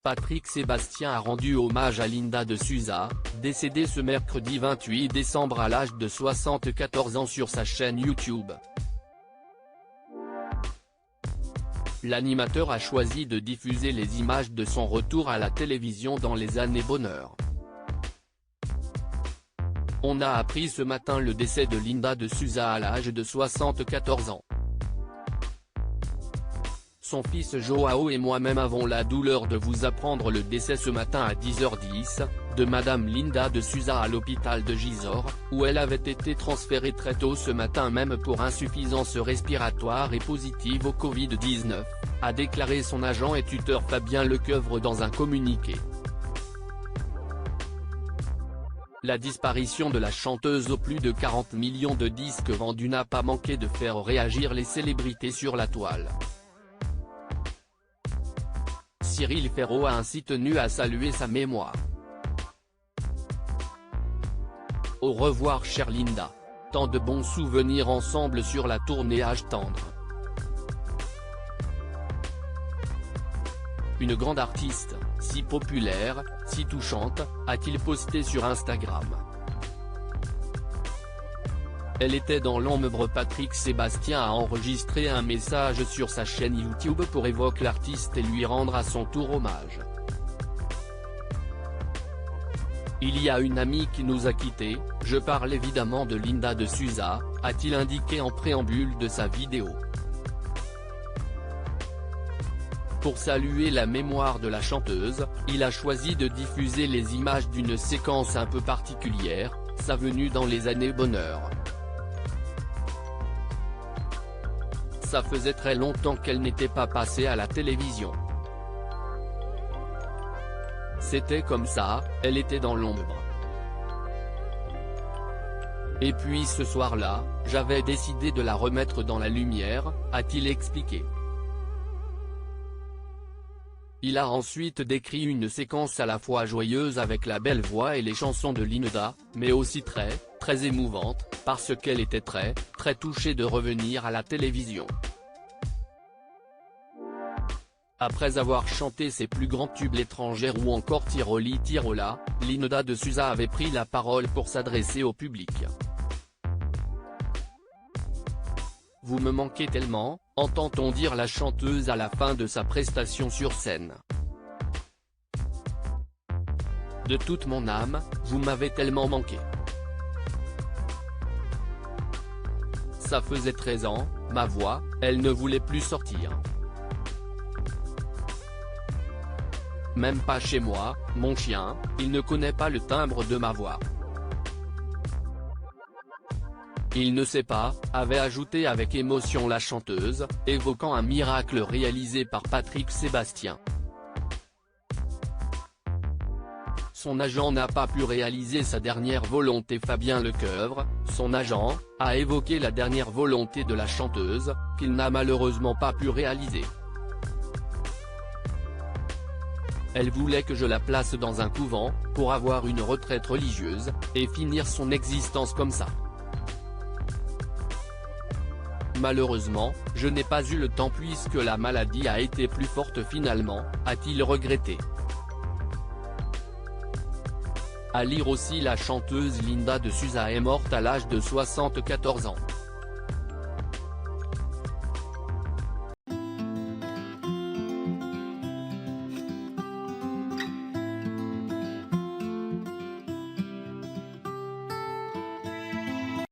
Patrick Sébastien a rendu hommage à Linda de Souza, décédée ce mercredi 28 décembre à l'âge de 74 ans sur sa chaîne YouTube. L'animateur a choisi de diffuser les images de son retour à la télévision dans les années bonheur. On a appris ce matin le décès de Linda de Souza à l'âge de 74 ans. Son fils Joao et moi-même avons la douleur de vous apprendre le décès ce matin à 10h10, de Madame Linda de Souza à l'hôpital de Gisors, où elle avait été transférée très tôt ce matin même pour insuffisance respiratoire et positive au Covid-19, a déclaré son agent et tuteur Fabien Lecoeuvre dans un communiqué. La disparition de la chanteuse aux plus de 40 millions de disques vendus n'a pas manqué de faire réagir les célébrités sur la toile. Cyril Ferraud a ainsi tenu à saluer sa mémoire. Au revoir chère Linda. Tant de bons souvenirs ensemble sur la tournée Âge tendre. Une grande artiste, si populaire, si touchante, a-t-il posté sur Instagram. Elle était dans l'ombre. Patrick Sébastien a enregistré un message sur sa chaîne YouTube pour évoquer l'artiste et lui rendre à son tour hommage. Il y a une amie qui nous a quittés, je parle évidemment de Linda de Souza, a-t-il indiqué en préambule de sa vidéo. Pour saluer la mémoire de la chanteuse, il a choisi de diffuser les images d'une séquence un peu particulière, sa venue dans les années bonheur. Ça faisait très longtemps qu'elle n'était pas passée à la télévision. C'était comme ça, elle était dans l'ombre. Et puis ce soir-là, j'avais décidé de la remettre dans la lumière, a-t-il expliqué. Il a ensuite décrit une séquence à la fois joyeuse avec la belle voix et les chansons de Linda, mais aussi très émouvante, parce qu'elle était très touchée de revenir à la télévision. Après avoir chanté ses plus grands tubes l'étrangère ou encore Tiroli Tirola, Linda de Souza avait pris la parole pour s'adresser au public. Vous me manquez tellement, entend-on dire la chanteuse à la fin de sa prestation sur scène. De toute mon âme, vous m'avez tellement manqué. Ça faisait 13 ans, ma voix, elle ne voulait plus sortir. Même pas chez moi, mon chien, il ne connaît pas le timbre de ma voix. Il ne sait pas, avait ajouté avec émotion la chanteuse, évoquant un miracle réalisé par Patrick Sébastien. Son agent n'a pas pu réaliser sa dernière volonté. Fabien Lecoeuvre, son agent, a évoqué la dernière volonté de la chanteuse, qu'il n'a malheureusement pas pu réaliser. Elle voulait que je la place dans un couvent, pour avoir une retraite religieuse, et finir son existence comme ça. Malheureusement, je n'ai pas eu le temps puisque la maladie a été plus forte finalement, a-t-il regretté. À lire aussi la chanteuse Linda de Souza est morte à l'âge de 74 ans.